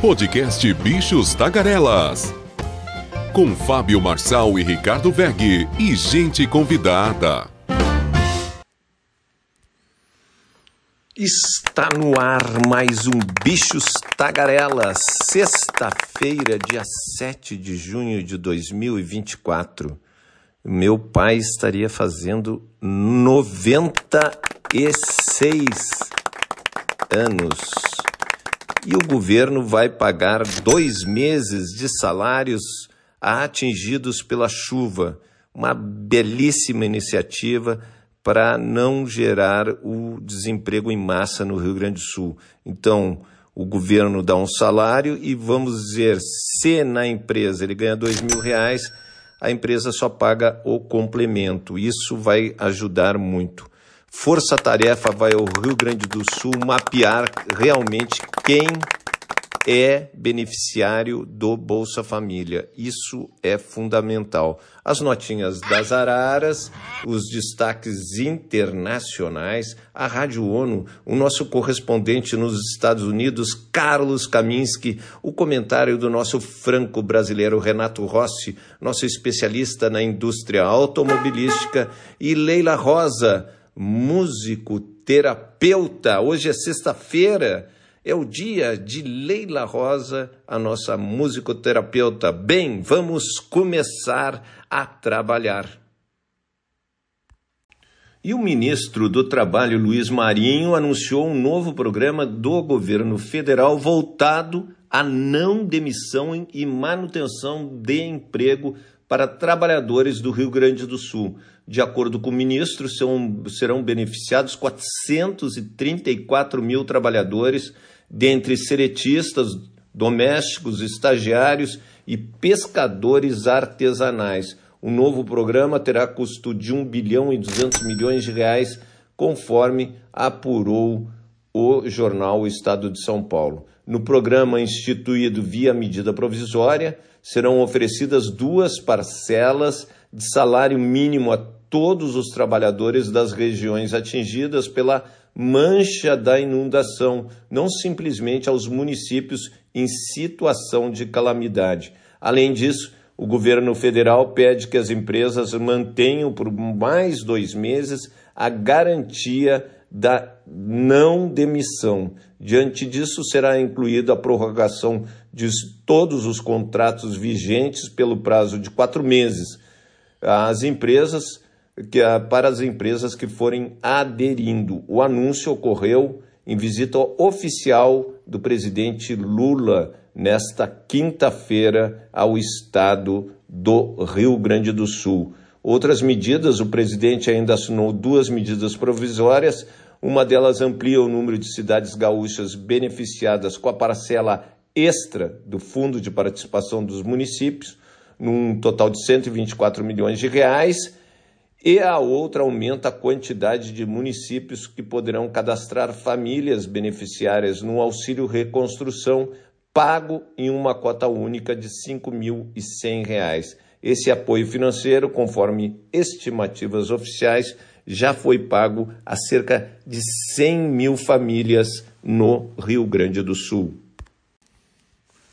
Podcast Bichos Tagarelas. Com Fábio Marçal e Ricardo Weg e gente convidada. Está no ar mais um Bichos Tagarelas, sexta-feira, dia 7 de junho de 2024. Meu pai estaria fazendo 96 anos. E o governo vai pagar 2 meses de salários atingidos pela chuva. Uma belíssima iniciativa para não gerar o desemprego em massa no Rio Grande do Sul. Então, o governo dá um salário e vamos dizer, se na empresa ele ganha R$2.000, a empresa só paga o complemento. Isso vai ajudar muito. Força-tarefa vai ao Rio Grande do Sul mapear realmente quem é beneficiário do Bolsa Família. Isso é fundamental. As notinhas das araras, os destaques internacionais, a Rádio ONU, o nosso correspondente nos Estados Unidos, Carlos Kaminski, o comentário do nosso franco-brasileiro Renato Rossi, nosso especialista na indústria automobilística, e Leila Rosa, músico-terapeuta. Hoje é sexta-feira, é o dia de Leila Rosa, a nossa musicoterapeuta. Bem, vamos começar a trabalhar. E o ministro do Trabalho, Luiz Marinho, anunciou um novo programa do governo federal voltado à não demissão e manutenção de emprego para trabalhadores do Rio Grande do Sul. De acordo com o ministro, serão beneficiados 434 mil trabalhadores, dentre seretistas, domésticos, estagiários e pescadores artesanais. O novo programa terá custo de R$1 bilhão e 200 milhões, conforme apurou o jornal O Estado de São Paulo. No programa instituído via medida provisória, serão oferecidas 2 parcelas de salário mínimo a todos os trabalhadores das regiões atingidas pela mancha da inundação, não simplesmente aos municípios em situação de calamidade. Além disso, o governo federal pede que as empresas mantenham por mais 2 meses a garantia da não demissão. Diante disso, será incluída a prorrogação de todos os contratos vigentes pelo prazo de 4 meses. Para as empresas que forem aderindo. O anúncio ocorreu em visita oficial do presidente Lula nesta quinta-feira ao estado do Rio Grande do Sul. Outras medidas, o presidente ainda assinou 2 medidas provisórias. Uma delas amplia o número de cidades gaúchas beneficiadas com a parcela extra do Fundo de Participação dos Municípios, num total de R$124 milhões, e a outra aumenta a quantidade de municípios que poderão cadastrar famílias beneficiárias no Auxílio Reconstrução, pago em uma cota única de R$5.100. Esse apoio financeiro, conforme estimativas oficiais, já foi pago a cerca de 100 mil famílias no Rio Grande do Sul.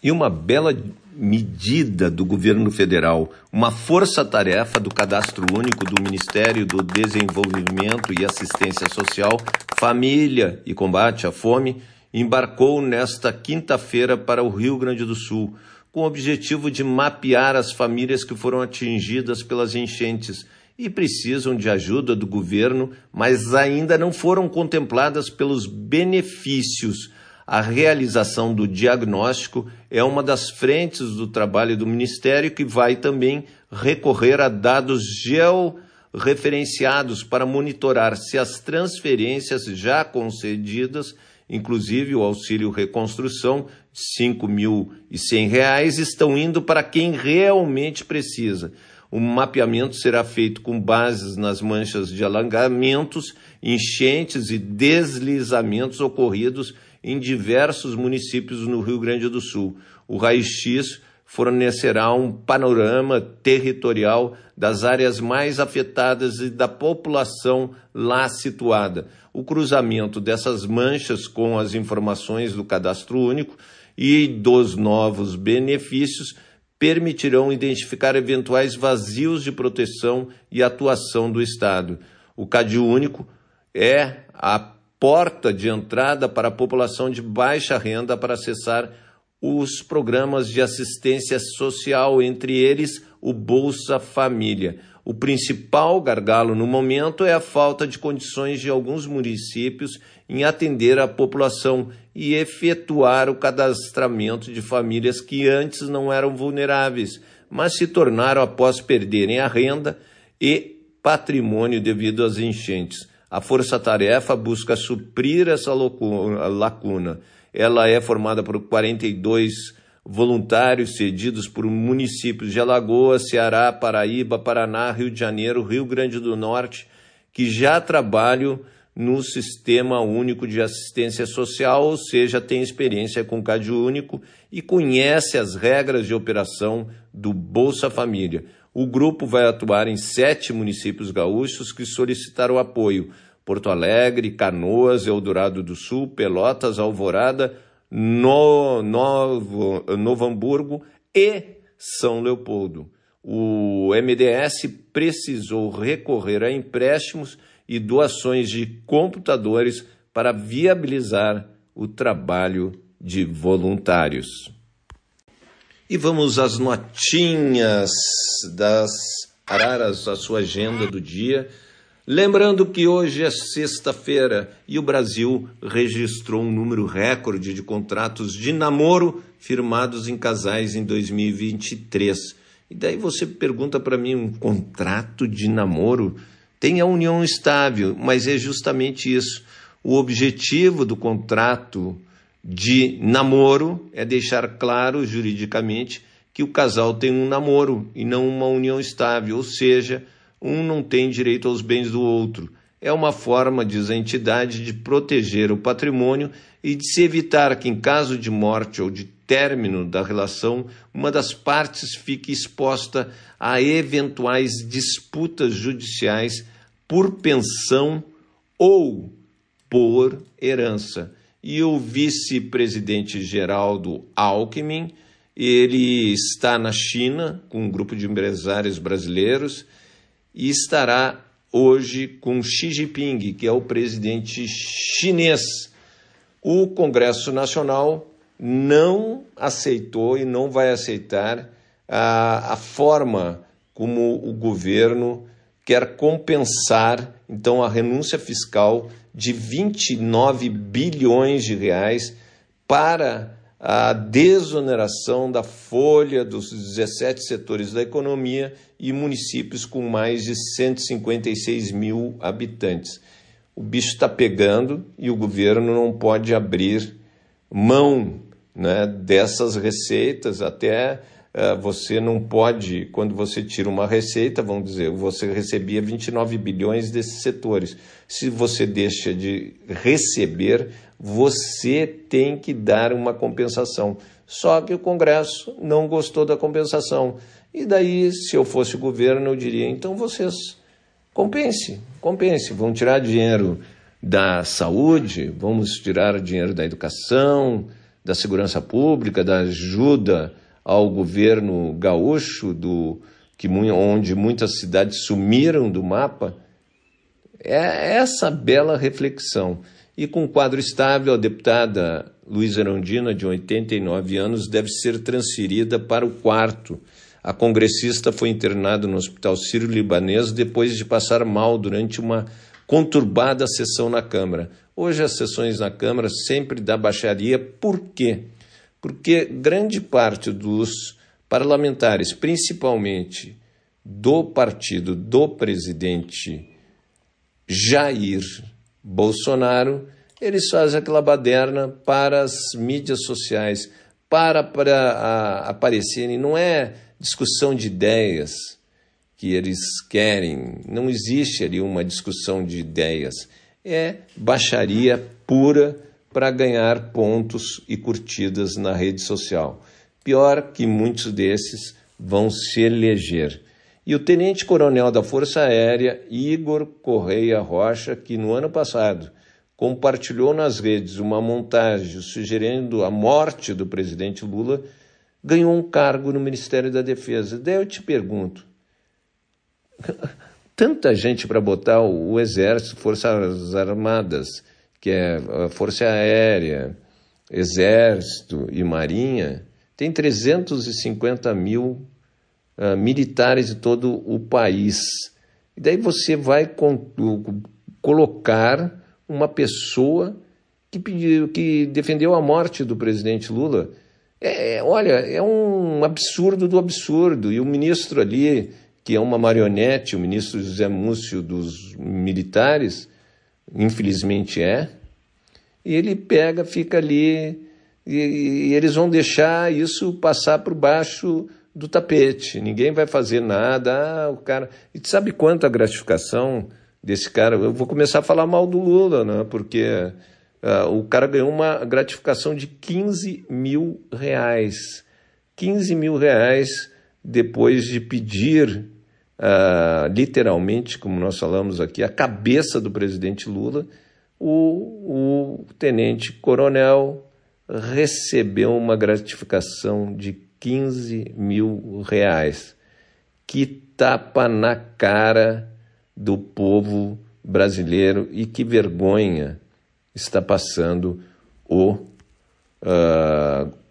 E uma bela medida do governo federal, uma força-tarefa do Cadastro Único do Ministério do Desenvolvimento e Assistência Social, Família e Combate à Fome, embarcou nesta quinta-feira para o Rio Grande do Sul, com o objetivo de mapear as famílias que foram atingidas pelas enchentes e precisam de ajuda do governo, mas ainda não foram contempladas pelos benefícios. A realização do diagnóstico é uma das frentes do trabalho do Ministério, que vai também recorrer a dados georreferenciados para monitorar se as transferências já concedidas, inclusive o Auxílio Reconstrução, R$5.100, estão indo para quem realmente precisa. O mapeamento será feito com bases nas manchas de alagamentos, enchentes e deslizamentos ocorridos em diversos municípios no Rio Grande do Sul. O raio-x fornecerá um panorama territorial das áreas mais afetadas e da população lá situada. O cruzamento dessas manchas com as informações do Cadastro Único e dos novos benefícios permitirão identificar eventuais vazios de proteção e atuação do Estado. O CadÚnico é a porta de entrada para a população de baixa renda para acessar os programas de assistência social, entre eles o Bolsa Família. O principal gargalo no momento é a falta de condições de alguns municípios em atender a população e efetuar o cadastramento de famílias que antes não eram vulneráveis, mas se tornaram após perderem a renda e patrimônio devido às enchentes. A Força-Tarefa busca suprir essa lacuna. Ela é formada por 42 voluntários cedidos por municípios de Alagoas, Ceará, Paraíba, Paraná, Rio de Janeiro, Rio Grande do Norte, que já trabalham no Sistema Único de Assistência Social, ou seja, têm experiência com o CadÚnico e conhece as regras de operação do Bolsa Família. O grupo vai atuar em 7 municípios gaúchos que solicitaram apoio: Porto Alegre, Canoas, Eldorado do Sul, Pelotas, Alvorada, Novo Hamburgo e São Leopoldo. O MDS precisou recorrer a empréstimos e doações de computadores para viabilizar o trabalho de voluntários. E vamos às notinhas das araras, a sua agenda do dia. Lembrando que hoje é sexta-feira e o Brasil registrou um número recorde de contratos de namoro firmados em casais em 2023. E daí você pergunta para mim, um contrato de namoro? Tem a união estável, mas é justamente isso. O objetivo do contrato de namoro é deixar claro juridicamente que o casal tem um namoro e não uma união estável, ou seja, um não tem direito aos bens do outro. É uma forma, diz a entidade, de proteger o patrimônio e de se evitar que, em caso de morte ou de término da relação, uma das partes fique exposta a eventuais disputas judiciais por pensão ou por herança. E o vice-presidente Geraldo Alckmin, ele está na China com um grupo de empresários brasileiros e estará hoje com Xi Jinping, que é o presidente chinês. O Congresso Nacional não aceitou e não vai aceitar a forma como o governo quer compensar, então, a renúncia fiscal de 29 bilhões de reais para a desoneração da folha dos 17 setores da economia e municípios com mais de 156 mil habitantes. O bicho está pegando e o governo não pode abrir mão, né, dessas receitas. Até você não pode, quando você tira uma receita, vamos dizer, você recebia 29 bilhões desses setores. Se você deixa de receber, você tem que dar uma compensação. Só que o Congresso não gostou da compensação. E daí, se eu fosse o governo, eu diria, então vocês compense. Vão tirar dinheiro da saúde, vamos tirar dinheiro da educação, da segurança pública, da ajuda ao governo gaúcho, onde muitas cidades sumiram do mapa. É essa bela reflexão. E com quadro estável, a deputada Luísa Erundina, de 89 anos, deve ser transferida para o quarto. A congressista foi internada no Hospital Sírio-Libanês depois de passar mal durante uma conturbada sessão na Câmara. Hoje as sessões na Câmara sempre dá baixaria. Por quê? Porque grande parte dos parlamentares, principalmente do partido do presidente Jair Bolsonaro, eles fazem aquela baderna para as mídias sociais, para aparecerem. Não é discussão de ideias que eles querem, não existe ali uma discussão de ideias, é baixaria pura para ganhar pontos e curtidas na rede social. Pior que muitos desses vão se eleger. E o tenente-coronel da Força Aérea, Igor Correia Rocha, que no ano passado compartilhou nas redes uma montagem sugerindo a morte do presidente Lula, ganhou um cargo no Ministério da Defesa. Daí eu te pergunto, tanta gente para botar o Exército, Forças Armadas, que é a Força Aérea, Exército e Marinha, tem 350 mil militares de todo o país. E daí você vai colocar uma pessoa que defendeu a morte do presidente Lula. Olha, é um absurdo do absurdo. E o ministro ali, que é uma marionete, o ministro José Múcio dos militares, infelizmente e ele fica ali, e eles vão deixar isso passar por baixo do tapete. Ninguém vai fazer nada. O cara... E sabe quanto a gratificação desse cara? Eu vou começar a falar mal do Lula, né? Porque o cara ganhou uma gratificação de R$15 mil. R$15 mil depois de pedir, literalmente, como nós falamos aqui, a cabeça do presidente Lula. O tenente-coronel recebeu uma gratificação de R$15 mil. Que tapa na cara do povo brasileiro e que vergonha está passando o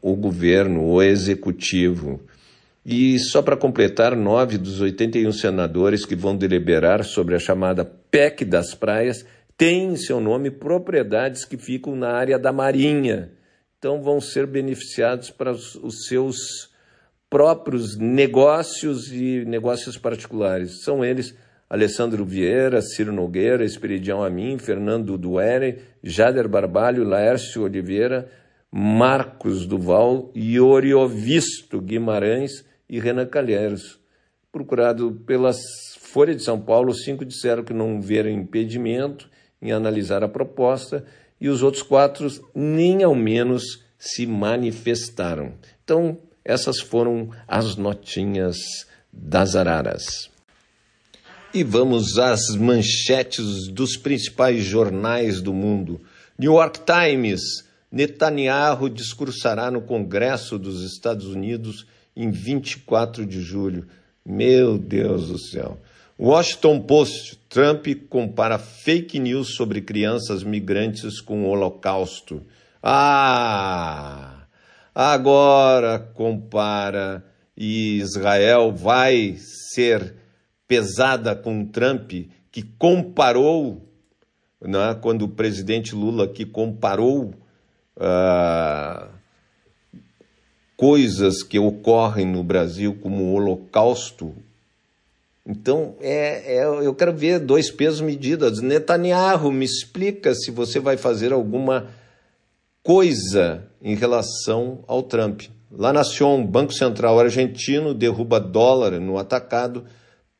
governo, o executivo. E só para completar, 9 dos 81 senadores que vão deliberar sobre a chamada PEC das praias têm em seu nome propriedades que ficam na área da Marinha. Então vão ser beneficiados para os seus próprios negócios e negócios particulares. São eles Alessandro Vieira, Ciro Nogueira, Esperidião Amin, Fernando Duere, Jader Barbalho, Laércio Oliveira, Marcos Duval, Ioriovisto Guimarães e Renan Calheiros. Procurado pela Folha de São Paulo, 5 disseram que não viram impedimento em analisar a proposta e os outros 4 nem ao menos se manifestaram. Então, essas foram as notinhas das araras. E vamos às manchetes dos principais jornais do mundo. New York Times: Netanyahu discursará no Congresso dos Estados Unidos em 24 de julho. Meu Deus do céu. Washington Post: Trump compara fake news sobre crianças migrantes com o Holocausto. Agora compara, e Israel vai ser pesada com Trump, que comparou, né, quando o presidente Lula que comparou coisas que ocorrem no Brasil como o Holocausto. Então, eu quero ver 2 pesos medidas. Netanyahu, me explica se você vai fazer alguma coisa em relação ao Trump. La Nación: Banco Central argentino derruba dólar no atacado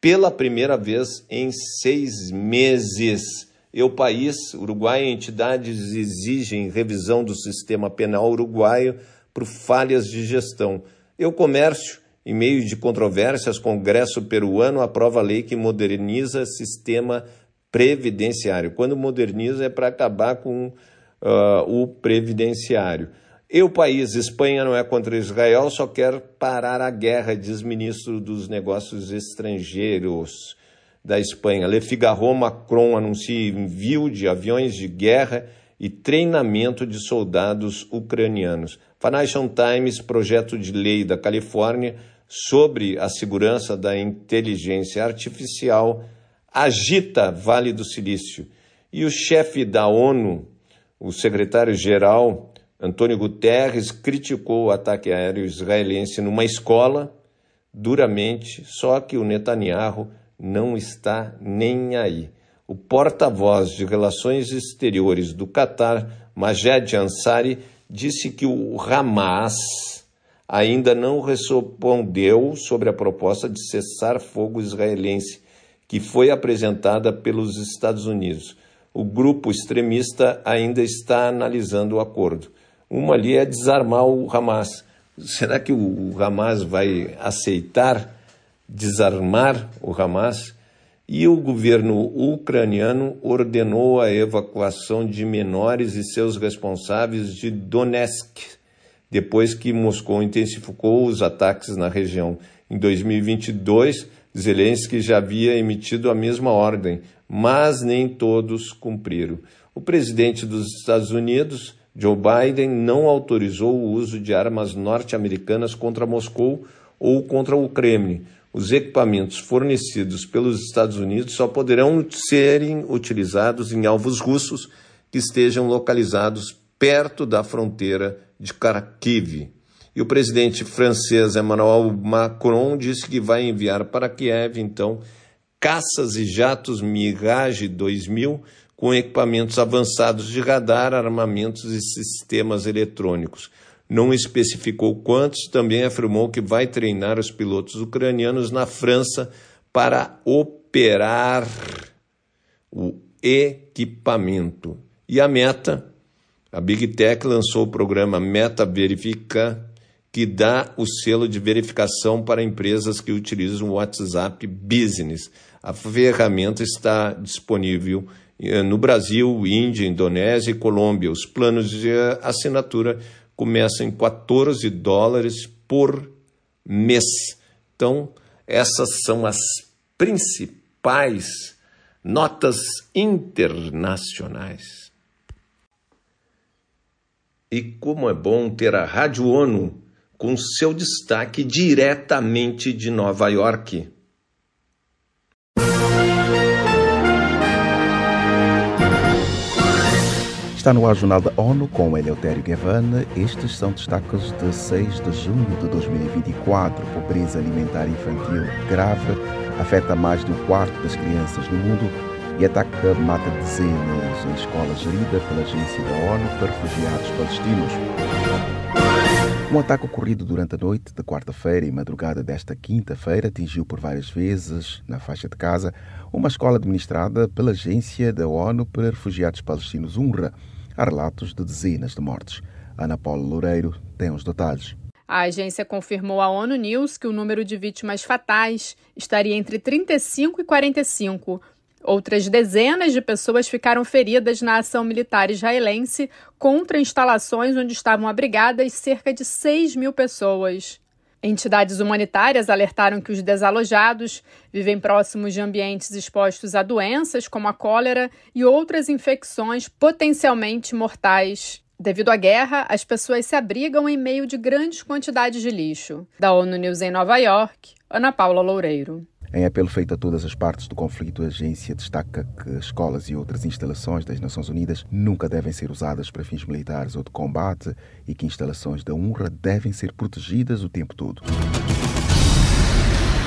pela primeira vez em 6 meses. E o país, Uruguai, entidades exigem revisão do sistema penal uruguaio por falhas de gestão. E o comércio: em meio de controvérsias, Congresso peruano aprova a lei que moderniza o sistema previdenciário. Quando moderniza é para acabar com o previdenciário. E o país, Espanha não é contra Israel, só quer parar a guerra, diz ministro dos Negócios Estrangeiros da Espanha. Le Figaro: Macron anuncia envio de aviões de guerra e treinamento de soldados ucranianos. Financial Times: projeto de lei da Califórnia sobre a segurança da inteligência artificial agita Vale do Silício. E o chefe da ONU, o secretário-geral Antônio Guterres, criticou o ataque aéreo israelense numa escola duramente, só que o Netanyahu não está nem aí. O porta-voz de Relações Exteriores do Catar, Majed Ansari, disse que o Hamas ainda não respondeu sobre a proposta de cessar fogo israelense, que foi apresentada pelos Estados Unidos. O grupo extremista ainda está analisando o acordo. Uma ali é desarmar o Hamas. Será que o Hamas vai aceitar desarmar o Hamas? E o governo ucraniano ordenou a evacuação de menores e seus responsáveis de Donetsk, depois que Moscou intensificou os ataques na região. Em 2022, Zelensky já havia emitido a mesma ordem, mas nem todos cumpriram. O presidente dos Estados Unidos, Joe Biden, não autorizou o uso de armas norte-americanas contra Moscou ou contra o Kremlin. Os equipamentos fornecidos pelos Estados Unidos só poderão serem utilizados em alvos russos que estejam localizados perto da fronteira de Kharkiv. E o presidente francês Emmanuel Macron disse que vai enviar para Kiev, então, caças e jatos Mirage 2000 com equipamentos avançados de radar, armamentos e sistemas eletrônicos. Não especificou quantos, também afirmou que vai treinar os pilotos ucranianos na França para operar o equipamento. E a Meta, a Big Tech, lançou o programa Meta Verifica, que dá o selo de verificação para empresas que utilizam o WhatsApp Business. A ferramenta está disponível no Brasil, Índia, Indonésia e Colômbia. Os planos de assinatura começam em $14 por mês. Então, essas são as principais notas internacionais. E como é bom ter a Rádio ONU com seu destaque diretamente de Nova York. Está no ar o Jornal da ONU com Eleutério Gavan. Estes são destaques de 6 de junho de 2024. Pobreza alimentar infantil grave afeta mais de um quarto das crianças no mundo e ataca mata dezenas em escola gerida pela Agência da ONU para Refugiados Palestinos. Um ataque ocorrido durante a noite de quarta-feira e madrugada desta quinta-feira atingiu por várias vezes, na faixa de Gaza, uma escola administrada pela Agência da ONU para Refugiados Palestinos, UNRWA. Há relatos de dezenas de mortes. Ana Paula Loureiro tem os detalhes. A agência confirmou à ONU News que o número de vítimas fatais estaria entre 35 e 45. Outras dezenas de pessoas ficaram feridas na ação militar israelense contra instalações onde estavam abrigadas cerca de 6.000 pessoas. Entidades humanitárias alertaram que os desalojados vivem próximos de ambientes expostos a doenças como a cólera e outras infecções potencialmente mortais. Devido à guerra, as pessoas se abrigam em meio de grandes quantidades de lixo. Da ONU News em Nova York, Ana Paula Loureiro. Em apelo feito a todas as partes do conflito, a agência destaca que escolas e outras instalações das Nações Unidas nunca devem ser usadas para fins militares ou de combate e que instalações da UNRWA devem ser protegidas o tempo todo.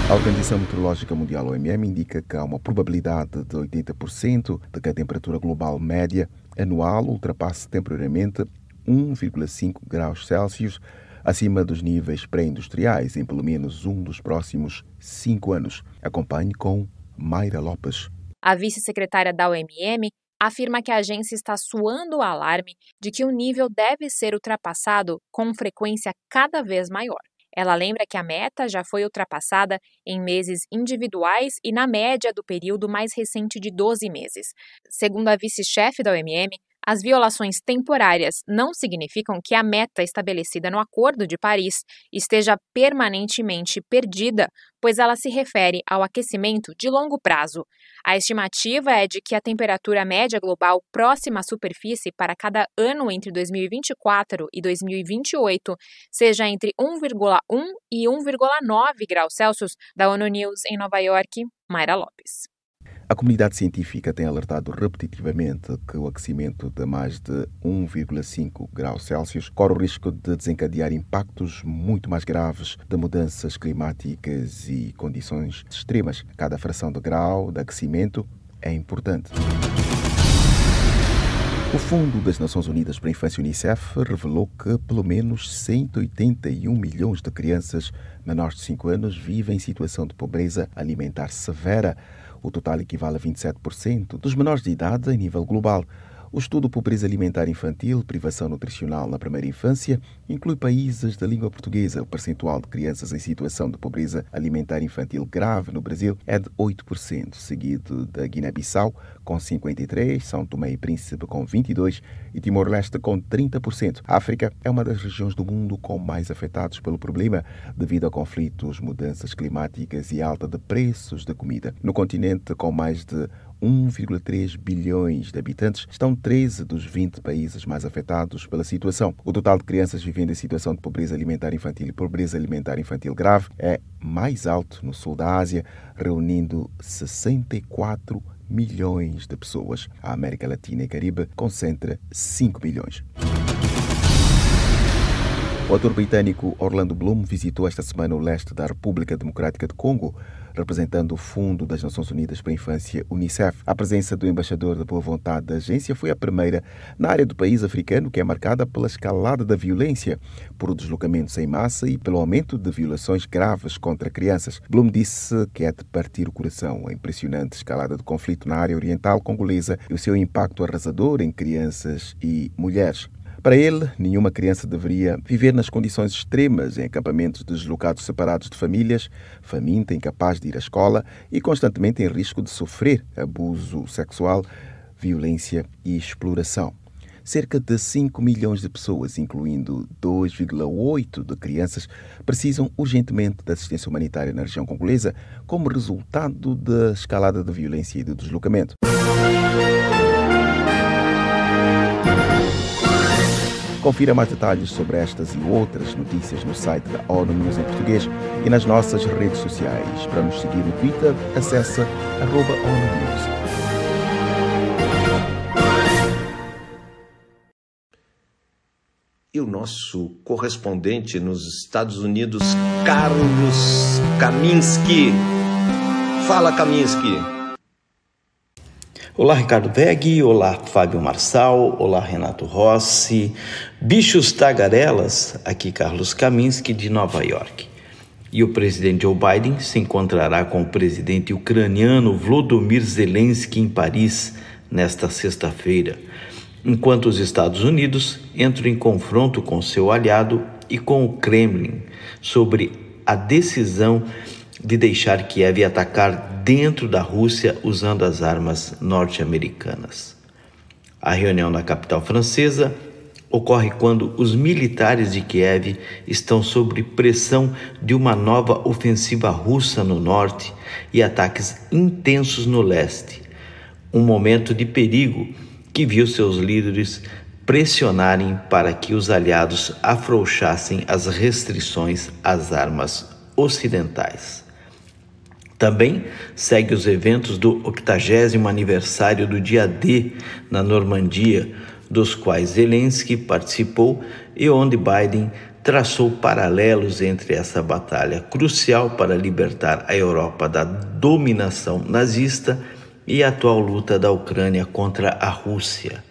A Organização Meteorológica Mundial, OMM, indica que há uma probabilidade de 80% de que a temperatura global média anual ultrapasse temporariamente 1,5 graus Celsius acima dos níveis pré-industriais em pelo menos um dos próximos 5 anos. Acompanhe com Mayra Lopes. A vice-secretária da OMM afirma que a agência está soando o alarme de que o nível deve ser ultrapassado com frequência cada vez maior. Ela lembra que a meta já foi ultrapassada em meses individuais e na média do período mais recente de 12 meses. Segundo a vice-chefe da OMM, as violações temporárias não significam que a meta estabelecida no Acordo de Paris esteja permanentemente perdida, pois ela se refere ao aquecimento de longo prazo. A estimativa é de que a temperatura média global próxima à superfície para cada ano entre 2024 e 2028 seja entre 1,1 e 1,9 graus Celsius. Da ONU News em Nova York, Mayra Lopes. A comunidade científica tem alertado repetitivamente que o aquecimento de mais de 1,5 graus Celsius corre o risco de desencadear impactos muito mais graves de mudanças climáticas e condições extremas. Cada fração de grau de aquecimento é importante. O Fundo das Nações Unidas para a Infância, UNICEF, revelou que pelo menos 181 milhões de crianças menores de 5 anos vivem em situação de pobreza alimentar severa. O total equivale a 27% dos menores de idade a nível global. O estudo Pobreza Alimentar Infantil, Privação Nutricional na Primeira Infância, inclui países da língua portuguesa. O percentual de crianças em situação de pobreza alimentar infantil grave no Brasil é de 8%, seguido da Guiné-Bissau, com 53%, São Tomé e Príncipe, com 22% e Timor-Leste, com 30%. A África é uma das regiões do mundo com mais afetados pelo problema, devido a conflitos, mudanças climáticas e alta de preços da comida. No continente, com mais de 1,3 bilhões de habitantes, estão 13 dos 20 países mais afetados pela situação. O total de crianças vivendo em situação de pobreza alimentar infantil e pobreza alimentar infantil grave é mais alto no sul da Ásia, reunindo 64 milhões de pessoas. A América Latina e Caribe concentra 5 milhões. O ator britânico Orlando Bloom visitou esta semana o leste da República Democrática de Congo, representando o Fundo das Nações Unidas para a Infância, UNICEF. A presença do embaixador da boa vontade da agência foi a primeira na área do país africano, que é marcada pela escalada da violência, por deslocamentos em massa e pelo aumento de violações graves contra crianças. Bloom disse que é de partir o coração a impressionante escalada do conflito na área oriental congolesa e o seu impacto arrasador em crianças e mulheres. Para ele, nenhuma criança deveria viver nas condições extremas em acampamentos deslocados separados de famílias, faminta, incapaz de ir à escola e constantemente em risco de sofrer abuso sexual, violência e exploração. Cerca de 5 milhões de pessoas, incluindo 2,8 de crianças, precisam urgentemente de assistência humanitária na região congolesa como resultado da escalada de violência e do deslocamento. Confira mais detalhes sobre estas e outras notícias no site da ONU News em português e nas nossas redes sociais. Para nos seguir no Twitter, acesse @ONU News. E o nosso correspondente nos Estados Unidos, Carlos Kaminski. Fala, Kaminski. Olá, Ricardo Veg, olá, Fábio Marçal, olá, Renato Rossi, bichos tagarelas, aqui Carlos Kaminski de Nova York. E o presidente Joe Biden se encontrará com o presidente ucraniano Volodymyr Zelensky em Paris nesta sexta-feira, enquanto os Estados Unidos entram em confronto com seu aliado e com o Kremlin sobre a decisão de deixar Kiev atacar dentro da Rússia usando as armas norte-americanas. A reunião na capital francesa ocorre quando os militares de Kiev estão sob pressão de uma nova ofensiva russa no norte e ataques intensos no leste, um momento de perigo que viu seus líderes pressionarem para que os aliados afrouxassem as restrições às armas ocidentais. Também segue os eventos do 80º aniversário do Dia D na Normandia, dos quais Zelensky participou e onde Biden traçou paralelos entre essa batalha crucial para libertar a Europa da dominação nazista e a atual luta da Ucrânia contra a Rússia.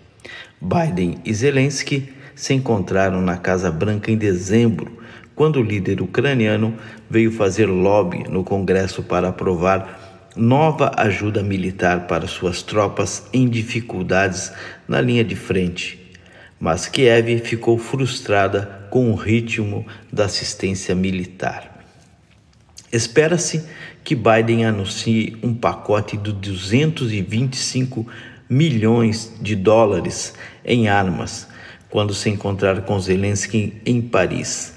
Biden e Zelensky se encontraram na Casa Branca em dezembro, quando o líder ucraniano veio fazer lobby no Congresso para aprovar nova ajuda militar para suas tropas em dificuldades na linha de frente. Mas Kiev ficou frustrada com o ritmo da assistência militar. Espera-se que Biden anuncie um pacote de 225 milhões de dólares em armas quando se encontrar com Zelensky em Paris,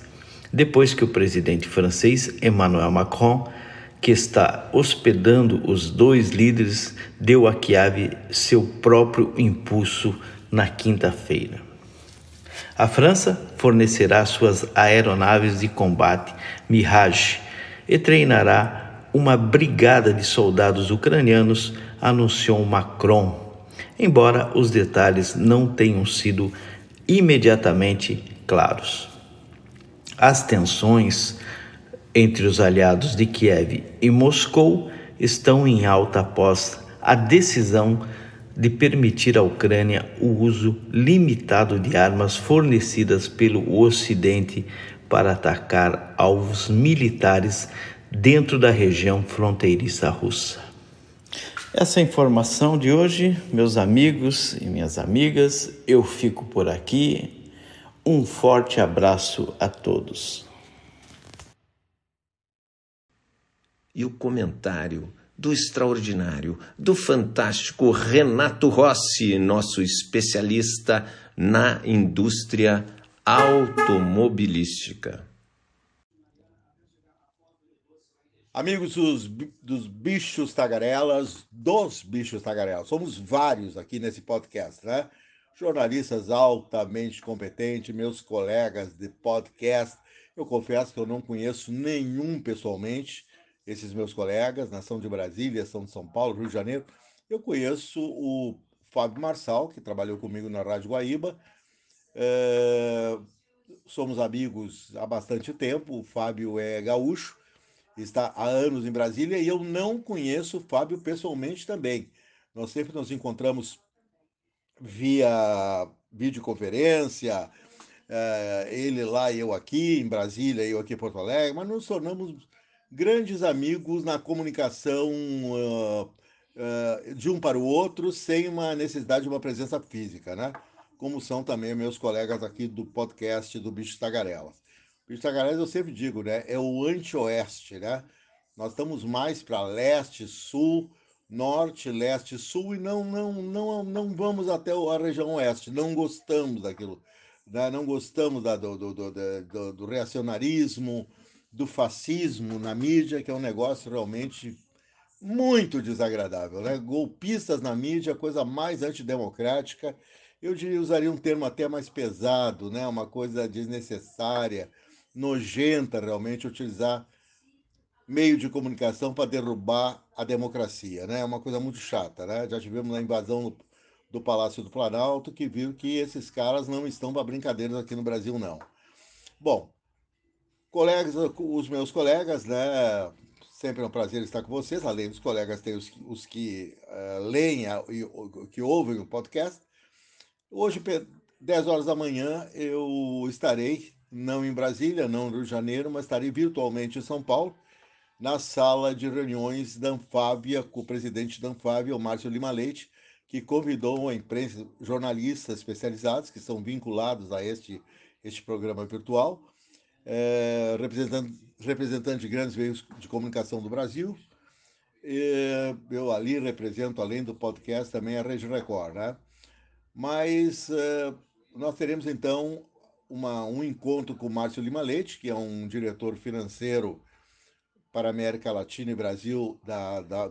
depois que o presidente francês Emmanuel Macron, que está hospedando os dois líderes, deu a Kiev seu próprio impulso na quinta-feira. A França fornecerá suas aeronaves de combate Mirage e treinará uma brigada de soldados ucranianos, anunciou Macron, embora os detalhes não tenham sido imediatamente claros. As tensões entre os aliados de Kiev e Moscou estão em alta após a decisão de permitir à Ucrânia o uso limitado de armas fornecidas pelo Ocidente para atacar alvos militares dentro da região fronteiriça russa. Essa é a informação de hoje, meus amigos e minhas amigas. Eu fico por aqui. Um forte abraço a todos. E o comentário do extraordinário, do fantástico Renato Rossi, nosso especialista na indústria automobilística. Amigos dos bichos tagarelas, somos vários aqui nesse podcast, né? Jornalistas altamente competentes, meus colegas de podcast. Eu confesso que eu não conheço nenhum pessoalmente, esses meus colegas, são de Brasília, são de São Paulo, Rio de Janeiro. Eu conheço o Fábio Marçal, que trabalhou comigo na Rádio Guaíba. Somos amigos há bastante tempo. O Fábio é gaúcho, está há anos em Brasília, e eu não conheço o Fábio pessoalmente também. Nós sempre nos encontramos via videoconferência, ele lá e eu aqui em Brasília, eu aqui em Porto Alegre, mas nos tornamos grandes amigos na comunicação de um para o outro, sem uma necessidade de uma presença física, né? Como são também meus colegas aqui do podcast do Bicho Tagarelas. O Bicho Tagarelas, eu sempre digo, né? É o anti-oeste, né? Nós estamos mais para leste, sul, norte, leste, sul, e não vamos até a região oeste. Não gostamos daquilo, né? Não gostamos do reacionarismo, do fascismo na mídia, que é um negócio realmente muito desagradável, né? Golpistas na mídia, coisa mais antidemocrática. Eu usaria um termo até mais pesado, né? Uma coisa desnecessária, nojenta realmente, utilizar meio de comunicação para derrubar a democracia, né? É uma coisa muito chata, né? Já tivemos a invasão do Palácio do Planalto, que viu que esses caras não estão para brincadeiras aqui no Brasil, não. Bom, colegas, os meus colegas, né? Sempre é um prazer estar com vocês. Além dos colegas, tem os que leem e que ouvem o podcast. Hoje, 10 horas da manhã, eu estarei, não em Brasília, não no Rio de Janeiro, mas estarei virtualmente em São Paulo, na sala de reuniões da Anfávia, com o presidente da Anfávia, o Márcio Lima Leite, que convidou a imprensa, jornalistas especializados, que são vinculados a este programa virtual, representante de grandes meios de comunicação do Brasil. Eu ali represento, além do podcast, também a Rede Record, né? Mas nós teremos, então, um encontro com o Márcio Lima Leite, que é um diretor financeiro para a América Latina e Brasil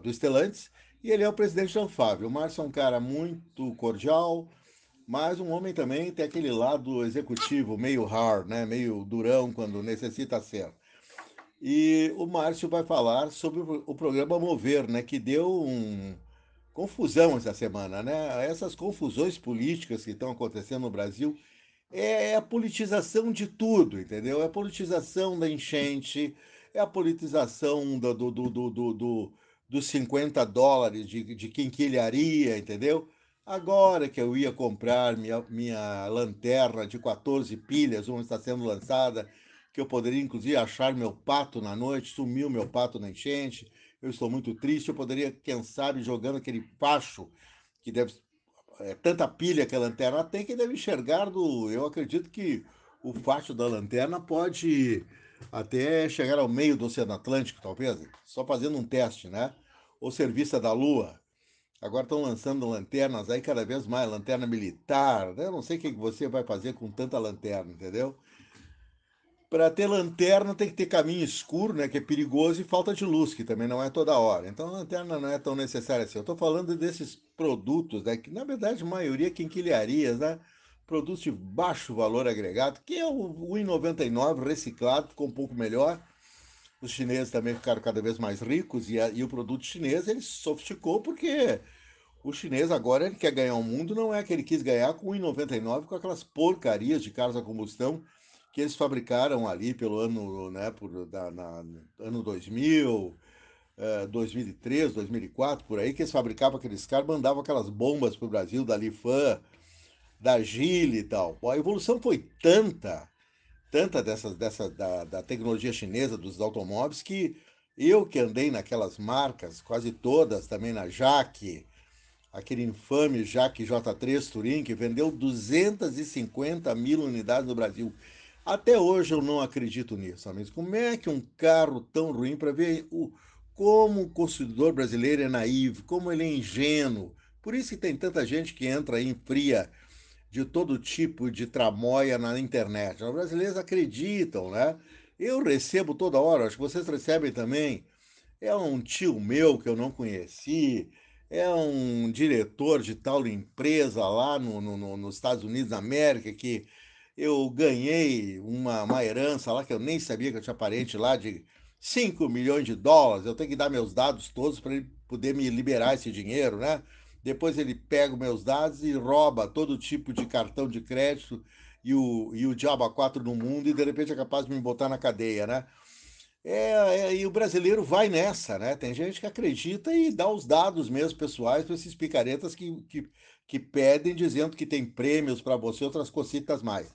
do Stellantis, e ele é o presidente da Anfávia. O Márcio é um cara muito cordial, mas um homem também tem aquele lado executivo meio hard, né? Meio durão quando necessita ser. E o Márcio vai falar sobre o programa Mover, né? Que deu confusão essa semana, né? Essas confusões políticas que estão acontecendo no Brasil é a politização de tudo, entendeu? É a politização da enchente, é a politização dos $50 de quinquilharia, entendeu? Agora que eu ia comprar minha lanterna de 14 pilhas, uma está sendo lançada, que eu poderia inclusive achar meu pato na noite, sumiu meu pato na enchente, eu estou muito triste, eu poderia, quem sabe, jogando aquele facho, que deve tanta pilha que a lanterna tem, que deve enxergar eu acredito que o facho da lanterna pode até chegar ao meio do Oceano Atlântico, talvez, só fazendo um teste, né? Ou serviço da Lua. Agora estão lançando lanternas aí cada vez mais, lanterna militar, né? Eu não sei o que você vai fazer com tanta lanterna, entendeu? Para ter lanterna tem que ter caminho escuro, né, que é perigoso, e falta de luz, que também não é toda hora. Então a lanterna não é tão necessária assim. Eu estou falando desses produtos, né, que na verdade a maioria quinquilharias, né, produtos de baixo valor agregado, que é o I99 reciclado, ficou um pouco melhor. Os chineses também ficaram cada vez mais ricos, e o produto chinês ele sofisticou porque o chinês agora ele quer ganhar o mundo, não é que ele quis ganhar com o I99, com aquelas porcarias de carros a combustão que eles fabricaram ali pelo ano, né, ano 2000, 2003, 2004, por aí, que eles fabricavam aqueles carros, mandavam aquelas bombas para o Brasil, da Lifan, da Geely e tal. A evolução foi tanta da tecnologia chinesa, dos automóveis, que Eu que andei naquelas marcas, quase todas, também na Jaque, aquele infame Jaque J3 Touring, que vendeu 250 mil unidades no Brasil. Até hoje eu não acredito nisso, amigos. Como é que um carro tão ruim, para ver como o consumidor brasileiro é naíve, como ele é ingênuo. Por isso que tem tanta gente que entra aí em fria de todo tipo de tramóia na internet. Os brasileiros acreditam, né? Eu recebo toda hora, acho que vocês recebem também. É um tio meu que eu não conheci, é um diretor de tal empresa lá nos Estados Unidos da América que eu ganhei uma herança lá que eu nem sabia que eu tinha parente lá de 5 milhões de dólares. Eu tenho que dar meus dados todos para ele poder me liberar esse dinheiro, né? Depois ele pega os meus dados e rouba todo tipo de cartão de crédito e o diabo a quatro no mundo e de repente é capaz de me botar na cadeia, né? E o brasileiro vai nessa, né? Tem gente que acredita e dá os dados mesmo pessoais para esses picaretas que pedem dizendo que tem prêmios para você, outras cositas mais.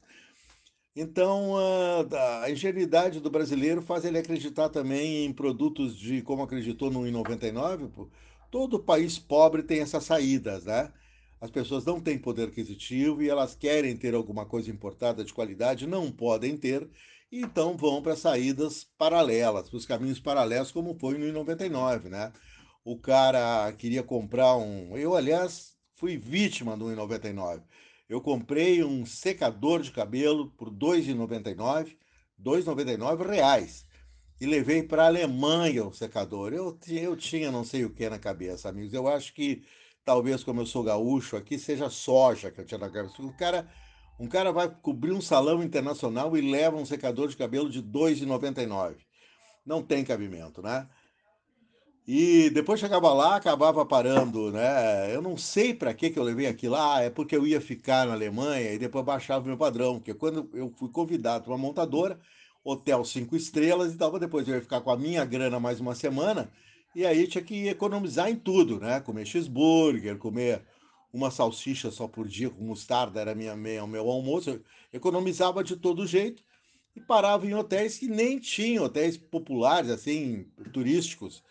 Então, a ingenuidade do brasileiro faz ele acreditar também em produtos de, como acreditou no 1,99, pô. Todo país pobre tem essas saídas, né? As pessoas não têm poder aquisitivo e elas querem ter alguma coisa importada de qualidade, não podem ter, e então vão para saídas paralelas, para os caminhos paralelos, como foi no 1,99, né? O cara queria comprar um. Eu, aliás, fui vítima do 1,99. Eu comprei um secador de cabelo por R$ 2,99, R$ 2,99, e levei para a Alemanha o secador. Eu tinha não sei o que na cabeça, amigos. Eu acho que talvez, como eu sou gaúcho aqui, seja soja que eu tinha na cabeça. Um cara vai cobrir um salão internacional e leva um secador de cabelo de R$ 2,99. Não tem cabimento, né? E depois chegava lá, acabava parando, né? Eu não sei para que eu levei aquilo lá, é porque eu ia ficar na Alemanha e depois baixava o meu padrão, porque quando eu fui convidado para uma montadora, hotel 5 estrelas, então depois eu ia ficar com a minha grana mais uma semana, e aí tinha que economizar em tudo, né? Comer cheeseburger, comer uma salsicha só por dia com mostarda, era o meu almoço, eu economizava de todo jeito e parava em hotéis que nem tinham, hotéis populares, assim, turísticos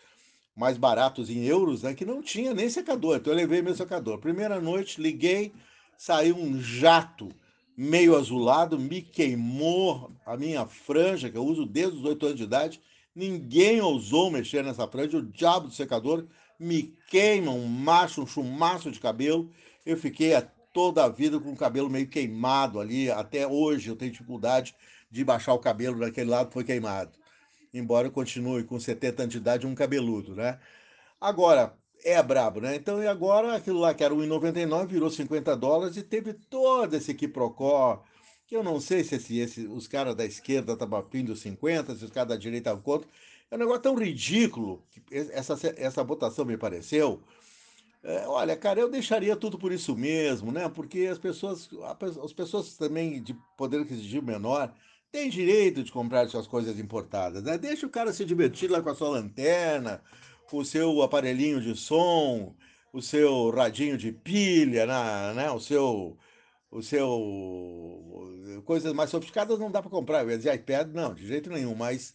mais baratos em euros, né, que não tinha nem secador. Então eu levei meu secador. Primeira noite, liguei, saiu um jato meio azulado, me queimou a minha franja, que eu uso desde os 8 anos de idade. Ninguém ousou mexer nessa franja, o diabo do secador me queima um chumaço de cabelo. Eu fiquei toda a vida com o cabelo meio queimado ali. Até hoje eu tenho dificuldade de baixar o cabelo daquele lado que foi queimado, embora eu continue com 70 anos de idade um cabeludo, né? Agora, é brabo, né? Então, e agora aquilo lá que era 1,99 virou US$ 50 e teve todo esse quiprocó, que eu não sei se os caras da esquerda estavam afim dos 50, se os caras da direita estavam contra. É um negócio tão ridículo, que essa votação me pareceu. Olha, cara, eu deixaria tudo por isso mesmo, né? Porque as pessoas também de poder aquisitivo menor têm direito de comprar suas coisas importadas, né? Deixa o cara se divertir lá com a sua lanterna, com o seu aparelhinho de som, o seu radinho de pilha, né? Coisas mais sofisticadas não dá para comprar. Eu ia dizer iPad, não, de jeito nenhum, mas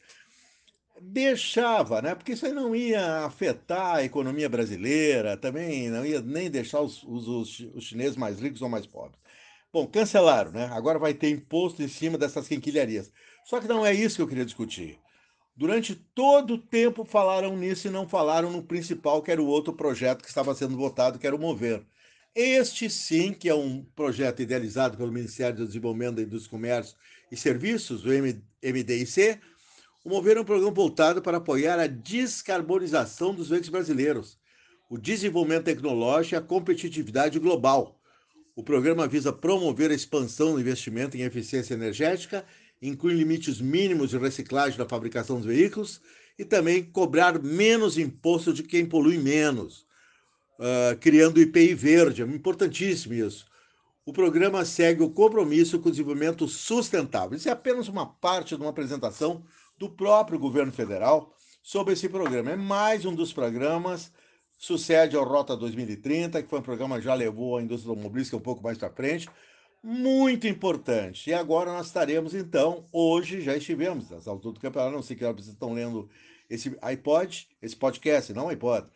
deixava, né? Porque isso aí não ia afetar a economia brasileira, também não ia nem deixar os chineses mais ricos ou mais pobres. Bom, cancelaram, né? Agora vai ter imposto em cima dessas quinquilharias. Só que não é isso que eu queria discutir. Durante todo o tempo falaram nisso e não falaram no principal, que era o outro projeto que estava sendo votado, que era o Mover. Este sim, que é um projeto idealizado pelo Ministério do Desenvolvimento da Indústria, Comércio e Serviços, o MDIC. O Mover é um programa voltado para apoiar a descarbonização dos veículos brasileiros, o desenvolvimento tecnológico e a competitividade global. O programa visa promover a expansão do investimento em eficiência energética, inclui limites mínimos de reciclagem da fabricação dos veículos e também cobrar menos imposto de quem polui menos, criando o IPI verde. É importantíssimo isso. O programa segue o compromisso com o desenvolvimento sustentável. Isso é apenas uma parte de uma apresentação do próprio governo federal sobre esse programa. É mais um dos programas, sucede ao Rota 2030, que foi um programa que já levou a indústria automobilística um pouco mais para frente, muito importante. E agora nós estaremos, então, hoje já estivemos, às alturas do campeonato, não sei que vocês estão lendo esse iPod, esse podcast, não iPod.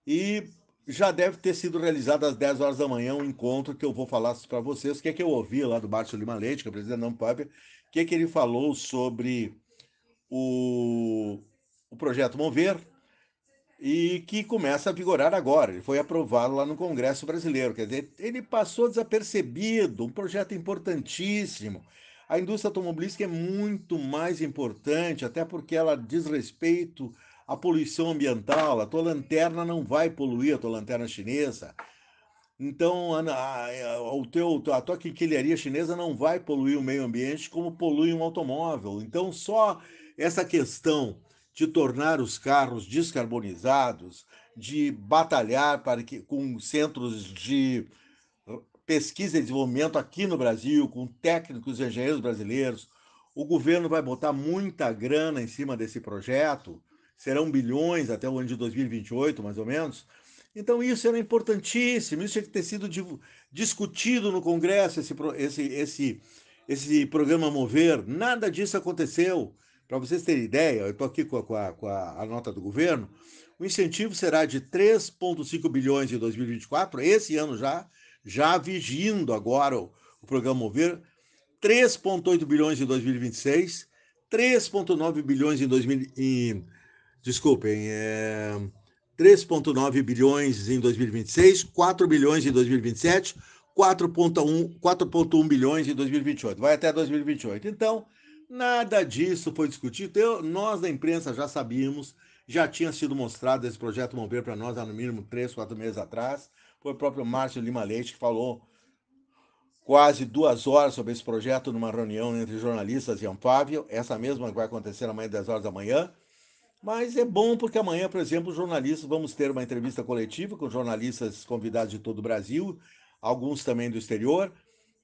E já deve ter sido realizado às 10 horas da manhã um encontro que eu vou falar para vocês, o que é que eu ouvi lá do Márcio Lima Leite, que é o presidente da Ampab, o que é que ele falou sobre o projeto Mover, e que começa a vigorar agora. Ele foi aprovado lá no Congresso Brasileiro. Quer dizer, ele passou desapercebido, um projeto importantíssimo. A indústria automobilística é muito mais importante, até porque ela diz respeito à poluição ambiental. A tua lanterna não vai poluir, a tua lanterna chinesa. Então, a tua quinquilharia chinesa não vai poluir o meio ambiente como polui um automóvel. Então, só essa questão de tornar os carros descarbonizados, de batalhar para que, com centros de pesquisa e desenvolvimento aqui no Brasil, com técnicos e engenheiros brasileiros, o governo vai botar muita grana em cima desse projeto, serão bilhões até o ano de 2028, mais ou menos. Então isso era importantíssimo, isso tinha que ter sido discutido no Congresso, esse programa Mover. Nada disso aconteceu. Para vocês terem ideia, eu estou aqui com a nota do governo, o incentivo será de 3,5 bilhões em 2024, esse ano já vigindo agora o programa Mover, 3,8 bilhões em 2026, 3,9 bilhões em 3,9 bilhões em 2026, 4 bilhões em 2027, 4,1 bilhões em 2028. Vai até 2028. Então, nada disso foi discutido. Nós da imprensa já sabíamos, já tinha sido mostrado esse projeto Mover para nós há no mínimo 3, 4 meses atrás. Foi o próprio Márcio Lima Leite que falou quase 2 horas sobre esse projeto numa reunião entre jornalistas e Anfávia, essa mesma que vai acontecer amanhã, 10 horas da manhã. Mas é bom porque amanhã, por exemplo, jornalistas, vamos ter uma entrevista coletiva com jornalistas convidados de todo o Brasil, alguns também do exterior,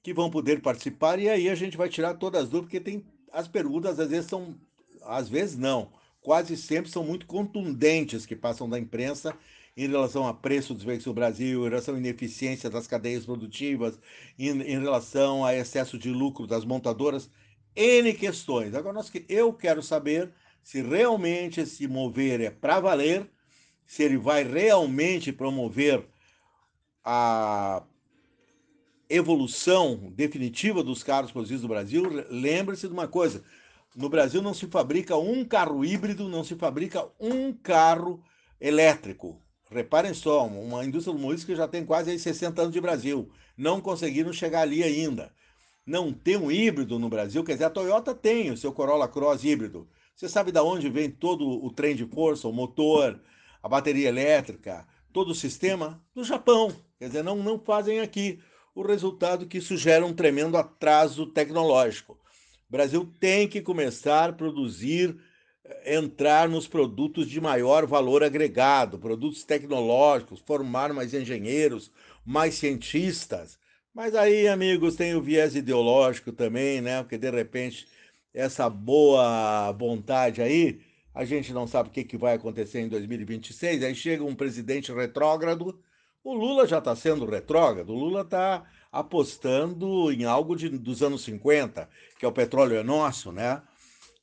que vão poder participar, e aí a gente vai tirar todas as dúvidas, porque tem as perguntas, às vezes não, quase sempre são muito contundentes que passam da imprensa em relação a preço dos veículos no Brasil, em relação à ineficiência das cadeias produtivas, em relação a excesso de lucro das montadoras, N questões. Agora, eu quero saber se realmente esse Mover é para valer, se ele vai realmente promover a evolução definitiva dos carros produzidos no Brasil. Lembre-se de uma coisa, no Brasil não se fabrica um carro híbrido, não se fabrica um carro elétrico. Reparem só, uma indústria automobilística que já tem quase 60 anos de Brasil, não conseguiram chegar ali ainda. Não tem um híbrido no Brasil, quer dizer, a Toyota tem o seu Corolla Cross híbrido. Você sabe de onde vem todo o trem de força, o motor, a bateria elétrica, todo o sistema? Do Japão. Quer dizer, não fazem aqui. O resultado que isso gera um tremendo atraso tecnológico. O Brasil tem que começar a produzir, entrar nos produtos de maior valor agregado, produtos tecnológicos, formar mais engenheiros, mais cientistas. Mas aí, amigos, tem o viés ideológico também, né? Porque de repente essa boa vontade aí, a gente não sabe o que vai acontecer em 2026, aí chega um presidente retrógrado, o Lula já está sendo retrógrado, o Lula está apostando em algo dos anos 50, que é o petróleo é nosso, né?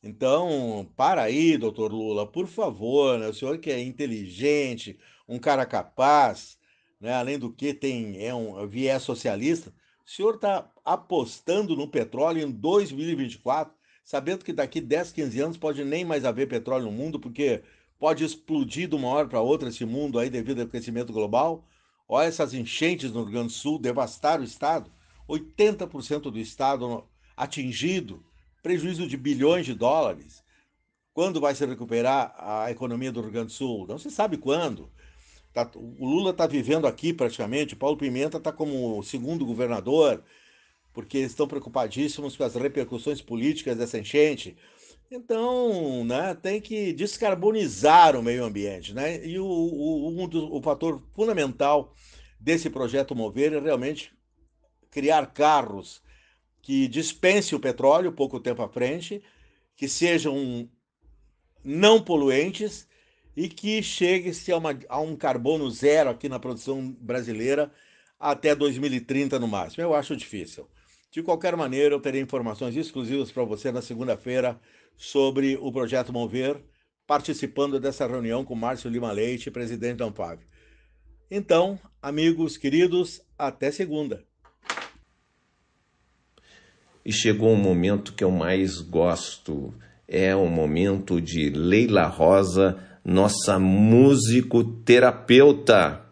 Então, para aí, doutor Lula, por favor, né? O senhor que é inteligente, um cara capaz, né? Além do que é um viés socialista, o senhor está apostando no petróleo em 2024, sabendo que daqui 10, 15 anos pode nem mais haver petróleo no mundo, porque pode explodir de uma hora para outra esse mundo aí devido ao aquecimento global. Olha essas enchentes no Rio Grande do Sul, devastaram o estado, 80% do estado atingido, prejuízo de bilhões de dólares. Quando vai se recuperar a economia do Rio Grande do Sul? Não se sabe quando. O Lula está vivendo aqui praticamente, o Paulo Pimenta está como segundo governador, porque estão preocupadíssimos com as repercussões políticas dessa enchente. Então, né, tem que descarbonizar o meio ambiente, né? E o fator fundamental desse projeto Mover é realmente criar carros que dispensem o petróleo pouco tempo à frente, que sejam não poluentes e que chegue-se a um carbono zero aqui na produção brasileira até 2030 no máximo. Eu acho difícil. De qualquer maneira, eu terei informações exclusivas para você na segunda-feira sobre o projeto Mover participando dessa reunião com Márcio Lima Leite, presidente da Anfávia. Então, amigos queridos, até segunda. E chegou um momento que eu mais gosto, é o momento de Leila Rosa, nossa musicoterapeuta.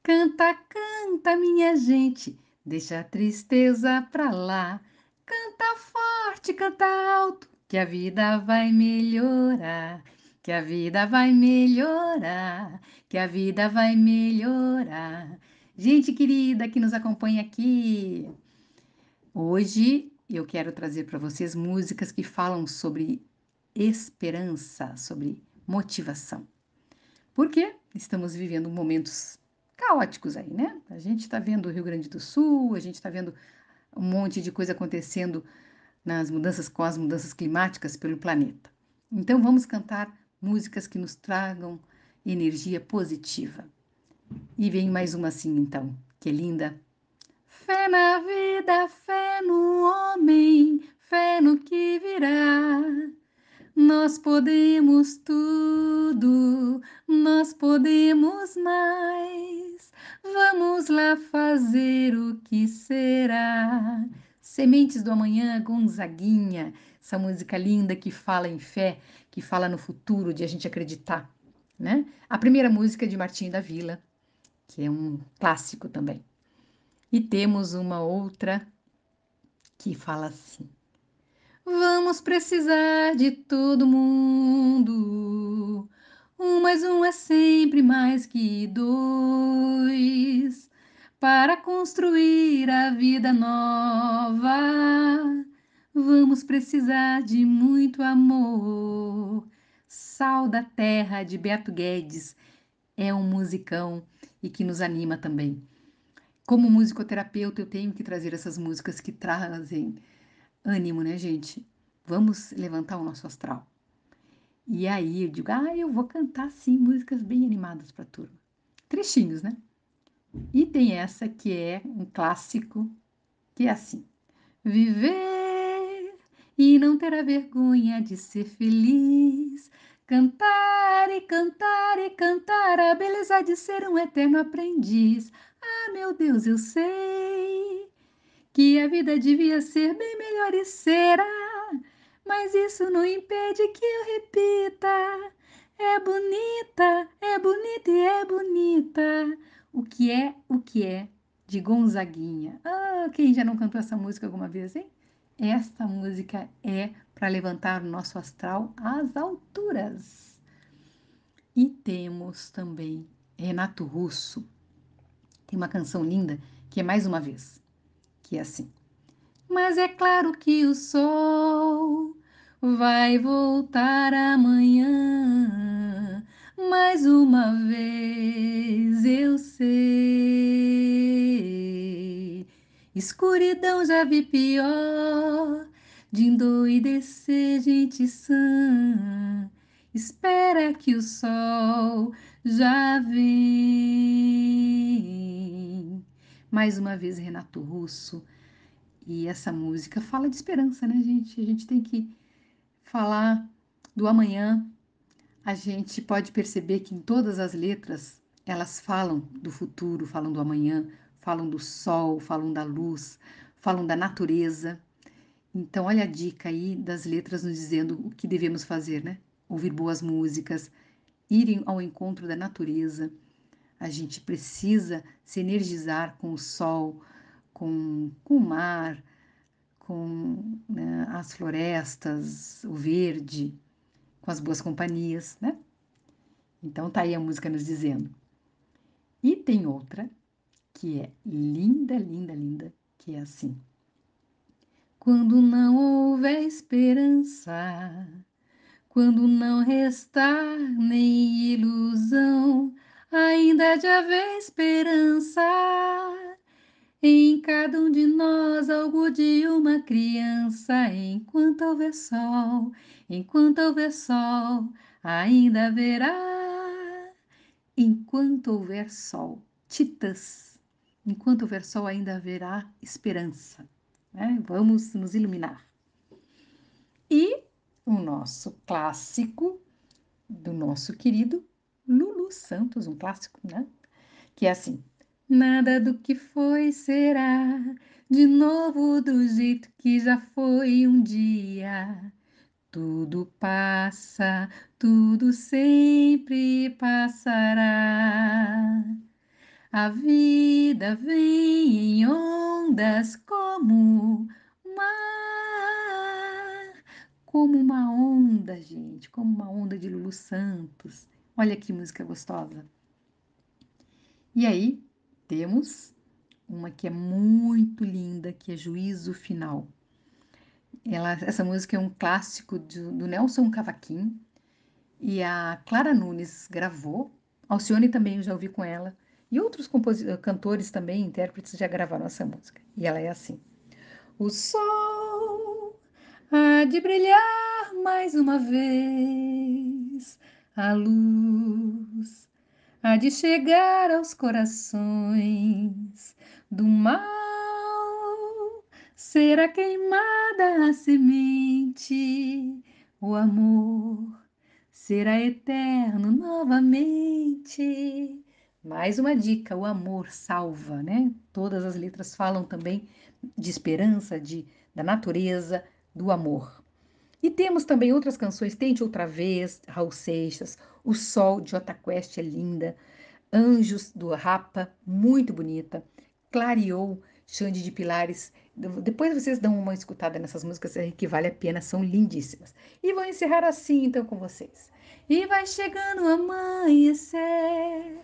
Canta, canta, minha gente, deixa a tristeza pra lá. Canta forte, canta alto, que a vida vai melhorar. Que a vida vai melhorar, que a vida vai melhorar. Gente querida que nos acompanha aqui, hoje eu quero trazer para vocês músicas que falam sobre esperança, sobre motivação. Porque estamos vivendo momentos caóticos aí, né? A gente está vendo o Rio Grande do Sul, a gente está vendo um monte de coisa acontecendo com as mudanças climáticas pelo planeta. Então vamos cantar músicas que nos tragam energia positiva. E vem mais uma assim então, que é linda. Fé na vida, fé no homem, fé no que virá. Nós podemos tudo, nós podemos mais. Vamos lá fazer o que será. Sementes do Amanhã, Gonzaguinha, essa música linda que fala em fé, que fala no futuro, de a gente acreditar, né? A primeira música é de Martinho da Vila, que é um clássico também. E temos uma outra que fala assim: vamos precisar de todo mundo. Mais um é sempre mais que dois. Para construir a vida nova, vamos precisar de muito amor. Sal da Terra, de Beto Guedes, é um musicão e que nos anima também. Como musicoterapeuta, eu tenho que trazer essas músicas que trazem ânimo, né, gente? Vamos levantar o nosso astral. E aí eu digo, eu vou cantar sim músicas bem animadas para a turma. Trechinhos, né? E tem essa que é um clássico, que é assim: viver e não ter a vergonha de ser feliz. Cantar e cantar e cantar a beleza de ser um eterno aprendiz. Ah, meu Deus, eu sei que a vida devia ser bem melhor e será, mas isso não impede que eu repita. É bonita, é bonita e é bonita. O que é, de Gonzaguinha. Quem já não cantou essa música alguma vez, hein? Esta música é para levantar o nosso astral às alturas. E temos também Renato Russo. Tem uma canção linda que é Mais Uma Vez, que é assim: mas é claro que o sol vai voltar amanhã, mais uma vez eu sei. Escuridão já vi pior, de endoidecer gente sã. Espera que o sol já vem. Mais uma vez, Renato Russo. E essa música fala de esperança, né, gente? A gente tem que falar do amanhã. A gente pode perceber que em todas as letras elas falam do futuro, falam do amanhã, falam do sol, falam da luz, falam da natureza. Então, olha a dica aí das letras nos dizendo o que devemos fazer, né? Ouvir boas músicas, ir ao encontro da natureza. A gente precisa se energizar com o sol, com o mar, com, né, as florestas, o verde, com as boas companhias, né? Então tá aí a música nos dizendo. E tem outra que é linda, linda, linda, que é assim: quando não houver esperança, quando não restar nem ilusão, ainda de haver esperança em cada um de nós, algo de uma criança. Enquanto houver sol, ainda haverá. Enquanto houver sol, Titãs. Enquanto houver sol, ainda haverá esperança, né? Vamos nos iluminar. E o nosso clássico do nosso querido Lulu Santos, um clássico, né? Que é assim: nada do que foi será de novo do jeito que já foi um dia. Tudo passa, tudo sempre passará. A vida vem em ondas como mar. Como uma onda, gente, como uma onda de Lulu Santos. Olha que música gostosa. E aí, temos uma que é muito linda, que é Juízo Final. Essa música é um clássico do Nelson Cavaquinho e a Clara Nunes gravou. Alcione também eu já ouvi com ela. E outros cantores também, intérpretes, já gravaram essa música. E ela é assim: o sol há de brilhar mais uma vez, a luz há de chegar aos corações do mal, será queimada a semente, o amor será eterno novamente. Mais uma dica: o amor salva, né? Todas as letras falam também de esperança, da natureza, do amor. E temos também outras canções: Tente Outra Vez, Raul Seixas, O Sol, de Jota Quest, é linda, Anjos, do Rapa, muito bonita, Clareou, Xande de Pilares. Depois vocês dão uma escutada nessas músicas que vale a pena, são lindíssimas. E vou encerrar assim então com vocês. E vai chegando o amanhecer,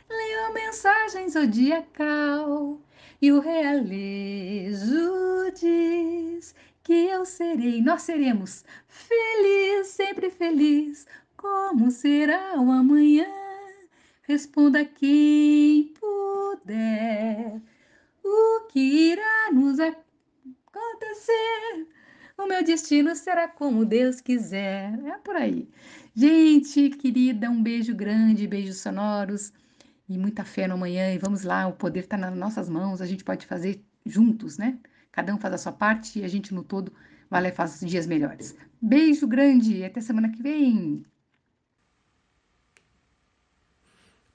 leio mensagens zodiacal, e o realejo diz que nós seremos felizes, sempre feliz. Como será o amanhã? Responda quem puder. O que irá nos acontecer? O meu destino será como Deus quiser. É por aí. Gente querida, um beijo grande, beijos sonoros e muita fé no amanhã. E vamos lá, o poder está nas nossas mãos, a gente pode fazer juntos, né? Cada um faz a sua parte e a gente no todo vai lá e faz os dias melhores. Beijo grande, até semana que vem.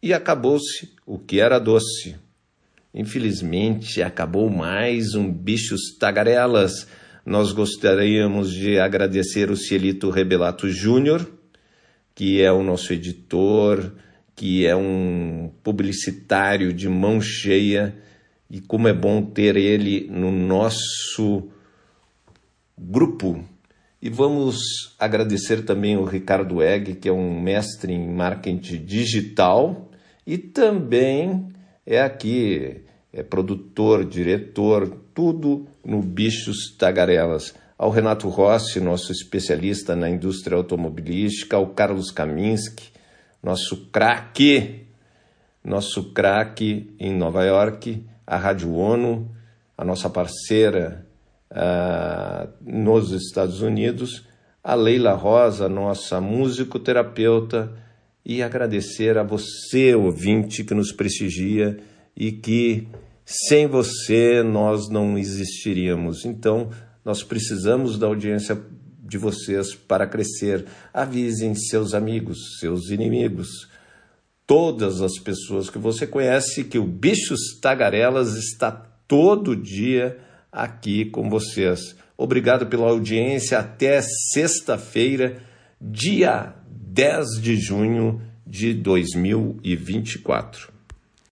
E acabou-se o que era doce. Infelizmente, acabou mais um Bichos Tagarelas. Nós gostaríamos de agradecer o Cielito Rebelato Júnior, que é o nosso editor, que é um publicitário de mão cheia, e como é bom ter ele no nosso grupo. E vamos agradecer também o Ricardo Egg, que é um mestre em marketing digital, e também é produtor, diretor, tudo no Bichos Tagarelas. Ao Renato Rossi, nosso especialista na indústria automobilística, ao Carlos Kaminski, nosso craque em Nova York, a Rádio ONU, a nossa parceira nos Estados Unidos, a Leila Rosa, nossa musicoterapeuta, e agradecer a você, ouvinte, que nos prestigia e que sem você nós não existiríamos. Então, nós precisamos da audiência de vocês para crescer. Avisem seus amigos, seus inimigos, todas as pessoas que você conhece, que o Bichos Tagarelas está todo dia aqui com vocês. Obrigado pela audiência. Até sexta-feira, dia 10 de junho de 2024.